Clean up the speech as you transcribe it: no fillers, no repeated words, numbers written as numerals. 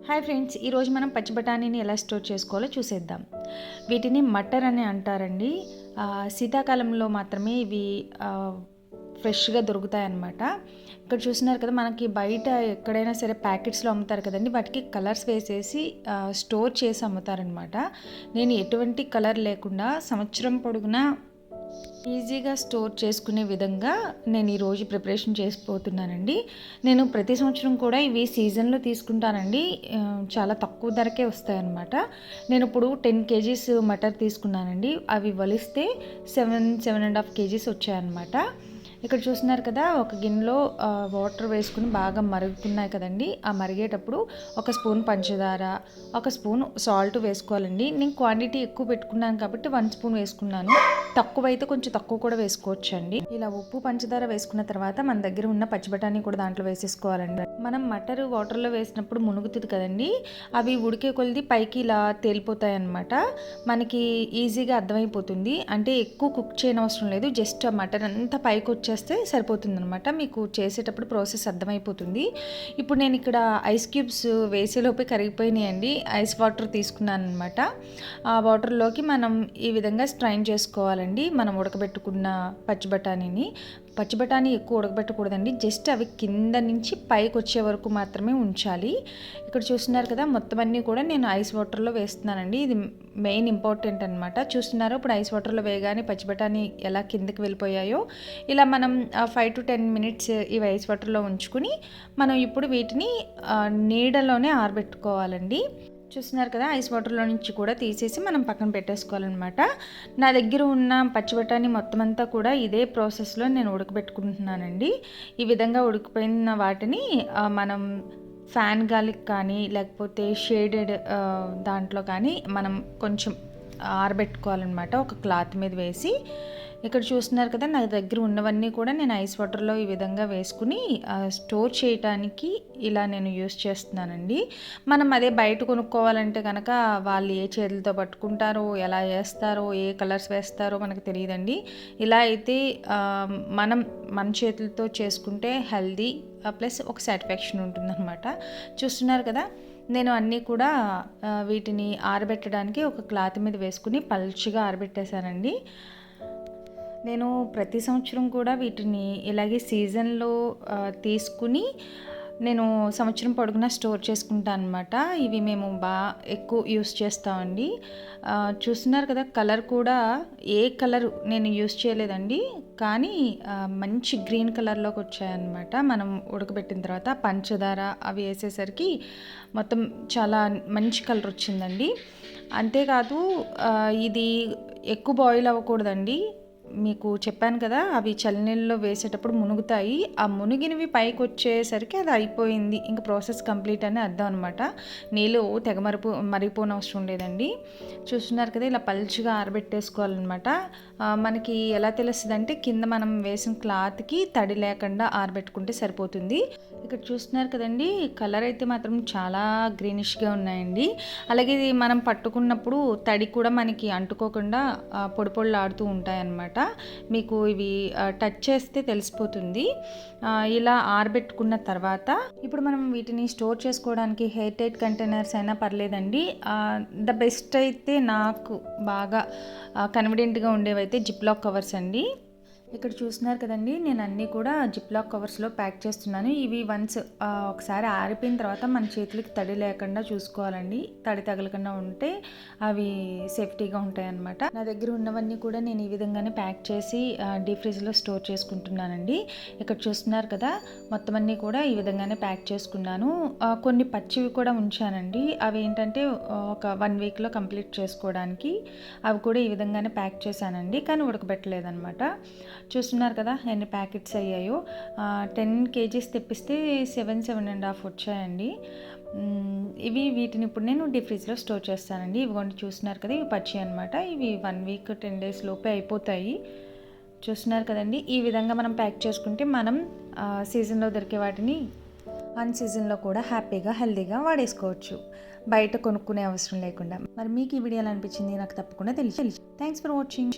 Hi friends, ఈరోజు మనం పచ్చి బఠానీని ఎలా స్టోర్ చేసుకోవాలో చూసేద్దాం. వీటిని మటర్ అని అంటారండి. శీతాకాలంలో మాత్రమే ఇవి ఫ్రెష్గా దొరుకుతాయన్నమాట. ఇక్కడ చూస్తున్నారు కదా, మనకి బయట ఎక్కడైనా సరే ప్యాకెట్స్లో అమ్ముతారు కదండి, వాటికి కలర్స్ వేసేసి స్టోర్ చేసి అమ్ముతారనమాట. నేను ఎటువంటి కలర్ లేకుండా సంవత్సరం పొడుగునా ఈజీగా స్టోర్ చేసుకునే విధంగా నేను ఈరోజు ప్రిపరేషన్ చేసిపోతున్నానండి. నేను ప్రతి సంవత్సరం కూడా ఇవి సీజన్లో తీసుకుంటానండి. చాలా తక్కువ ధరకే వస్తాయన్నమాట. నేను ఇప్పుడు 10 కేజీస్ మటర్ తీసుకున్నానండి. అవి వలిస్తే 7.5 కేజీస్ వచ్చాయన్నమాట. ఇక్కడ చూస్తున్నారు కదా, ఒక గిన్నెలో వాటర్ వేసుకుని బాగా మరుగుతున్నాయి కదండి. ఆ మరిగేటప్పుడు ఒక స్పూన్ పంచదార, ఒక స్పూన్ సాల్ట్ వేసుకోవాలండి. నేను క్వాంటిటీ ఎక్కువ పెట్టుకున్నాను కాబట్టి 1 స్పూన్ వేసుకున్నాను. తక్కువైతే కొంచెం తక్కువ కూడా వేసుకోవచ్చండి. ఇలా ఉప్పు పంచదార వేసుకున్న తర్వాత మన దగ్గర ఉన్న పచ్చి బఠానీ కూడా దాంట్లో వేసేసుకోవాలండి. మనం మటర్ వాటర్లో వేసినప్పుడు మునుగుతుంది కదండి, అవి ఉడికే కొలిది పైకి ఇలా తేలిపోతాయి అన్నమాట. మనకి ఈజీగా అర్థమైపోతుంది. అంటే ఎక్కువ కుక్ చేయని అవసరం లేదు, జస్ట్ ఆ మటర్ అంతా పైకి వచ్చేస్తే సరిపోతుంది అనమాట. మీకు చేసేటప్పుడు ప్రాసెస్ అర్థమైపోతుంది. ఇప్పుడు నేను ఇక్కడ ఐస్ క్యూబ్స్ వేసేలోపే కరిగిపోయినాయండి. ఐస్ వాటర్ తీసుకున్నాను అనమాట. ఆ వాటర్లోకి మనం ఈ విధంగా స్ట్రైన్ చేసుకోవాలండి. మనం ఉడకబెట్టుకున్న పచ్చి బఠానీ ఎక్కువ ఉడకబెట్టకూడదండి. జస్ట్ అవి కింద నుంచి పైకి వచ్చే వరకు మాత్రమే ఉంచాలి. ఇక్కడ చూస్తున్నారు కదా, మొత్తం అన్నీ కూడా నేను ఐస్ వాటర్లో వేస్తున్నానండి. ఇది మెయిన్ ఇంపార్టెంట్ అనమాట. చూస్తున్నారు, ఇప్పుడు ఐస్ వాటర్లో వేయగానే పచ్చి బఠానీ ఎలా కిందకి వెళ్ళిపోయాయో, ఇలా మనం 5 to 10 minutes ఇవి ఐస్ వాటర్లో ఉంచుకుని మనం ఇప్పుడు వీటిని నీడలోనే ఆరబెట్టుకోవాలండి. చూస్తున్నారు కదా, ఐస్ వాటర్లో నుంచి కూడా తీసేసి మనం పక్కన పెట్టేసుకోవాలన్నమాట. నా దగ్గర ఉన్న పచ్చి బఠానీ మొత్తం అంతా కూడా ఇదే ప్రాసెస్లో నేను ఉడకబెట్టుకుంటున్నానండి. ఈ విధంగా ఉడికిపోయిన వాటిని మనం ఫ్యాన్ గాలికి కానీ లేకపోతే షేడెడ్ దాంట్లో కానీ మనం కొంచెం ఆరబెట్టుకోవాలన్నమాట, ఒక క్లాత్ మీద వేసి. ఇక్కడ చూస్తున్నారు కదా, నా దగ్గర ఉన్నవన్నీ కూడా నేను ఐస్ వాటర్లో ఈ విధంగా వేసుకుని స్టోర్ చేయడానికి ఇలా నేను యూస్ చేస్తున్నానండి. మనం అదే బయట కొనుక్కోవాలంటే కనుక వాళ్ళు ఏ చేతులతో పట్టుకుంటారో, ఎలా చేస్తారో, ఏ కలర్స్ వేస్తారో మనకు తెలియదండి. ఇలా అయితే మన చేతులతో చేసుకుంటే హెల్దీ ప్లస్ ఒక సాటిస్ఫాక్షన్ ఉంటుందన్నమాట. చూస్తున్నారు కదా, నేను అన్నీ కూడా వీటిని ఆరబెట్టడానికి ఒక క్లాత్ మీద వేసుకుని పల్చగా ఆరబెట్టేశానండి. నేను ప్రతి సంవత్సరం కూడా వీటిని ఇలాగే సీజన్లో తీసుకుని నేను సంవత్సరం పొడుగునా స్టోర్ చేసుకుంటాను అనమాట. ఇవి మేము బాగా ఎక్కువ యూస్ చేస్తామండి. చూస్తున్నారు కదా, కలర్ కూడా ఏ కలర్ నేను యూస్ చేయలేదండి, కానీ మంచి గ్రీన్ కలర్లోకి వచ్చాయన్నమాట. మనం ఉడకబెట్టిన తర్వాత పంచదార అవి వేసేసరికి మొత్తం చాలా మంచి కలర్ వచ్చిందండి. అంతేకాదు, ఇది ఎక్కువ బాయిల్ అవ్వకూడదండి. మీకు చెప్పాను కదా, అవి చల్లనీళ్ళలో వేసేటప్పుడు మునుగుతాయి. ఆ మునిగినవి పైకి వచ్చేసరికి అది అయిపోయింది, ఇంకా ప్రాసెస్ కంప్లీట్ అని అర్థం అనమాట. నీళ్ళు మరిగిపోని అవసరం లేదండి. చూస్తున్నారు కదా, ఇలా పల్చగా ఆరబెట్టేసుకోవాలన్నమాట. మనకి ఎలా తెలుస్తుంది అంటే, కింద మనం వేసిన క్లాత్కి తడి లేకుండా ఆరబెట్టుకుంటే సరిపోతుంది. ఇక్కడ చూస్తున్నారు కదండి, కలర్ అయితే మాత్రం చాలా గ్రీనిష్గా ఉన్నాయండి. అలాగే ఇది మనం పట్టుకున్నప్పుడు తడి కూడా మనకి అంటుకోకుండా పొడి పొడిలు ఆడుతూ ఉంటాయన్నమాట. మీకు ఇవి టచ్ చేస్తే తెలిసిపోతుంది. ఇలా ఆరబెట్టుకున్న తర్వాత ఇప్పుడు మనం వీటిని స్టోర్ చేసుకోవడానికి ఎయిర్ టైట్ కంటైనర్స్ అయినా పర్లేదండి. ద బెస్ట్ అయితే నాకు బాగా కన్వీనియంట్గా ఉండేవైతే జిప్లాక్ కవర్స్ అండి. ఇక్కడ చూస్తున్నారు కదండి, నేను అన్నీ కూడా జిప్లాక్ కవర్స్లో ప్యాక్ చేస్తున్నాను. ఇవి వన్స్ ఒకసారి ఆరిపోయిన తర్వాత మన చేతులకి తడి లేకుండా చూసుకోవాలండి. తడి తగలకుండా ఉంటే అవి సేఫ్టీగా ఉంటాయి అన్నమాట. నా దగ్గర ఉన్నవన్నీ కూడా నేను ఈ విధంగానే ప్యాక్ చేసి డీప్ ఫ్రిడ్జ్లో స్టోర్ చేసుకుంటున్నానండి. ఇక్కడ చూస్తున్నారు కదా, మొత్తం అన్నీ కూడా ఈ విధంగానే ప్యాక్ చేసుకున్నాను. కొన్ని పచ్చివి కూడా ఉంచానండి. అవి ఏంటంటే ఒక 1 వీక్లో కంప్లీట్ చేసుకోవడానికి అవి కూడా ఈ విధంగానే ప్యాక్ చేశానండి, కానీ ఉడకబెట్టలేదన్నమాట. చూస్తున్నారు కదా ఎన్ని ప్యాకెట్స్ అయ్యాయో. 10 కేజీస్ తెప్పిస్తే 7.5 వచ్చాయండి. వీటిని ఇప్పుడు నేను డీప్ ఫ్రిడ్జ్లో స్టోర్ చేస్తానండి. ఇవిగోండి, చూస్తున్నారు కదా, ఇవి పచ్చి అనమాట. ఇవి 1 వీక్ 10 డేస్ లోపే అయిపోతాయి. చూస్తున్నారు కదండి, ఈ విధంగా మనం ప్యాక్ చేసుకుంటే మనం సీజన్లో దొరికే వాటిని అన్ సీజన్లో కూడా హ్యాపీగా హెల్తీగా వాడేసుకోవచ్చు, బయట కొనుక్కునే అవసరం లేకుండా. మరి మీకు ఈ వీడియో ఎలా అనిపించింది నాకు తప్పకుండా తెలియదు. Thanks for watching.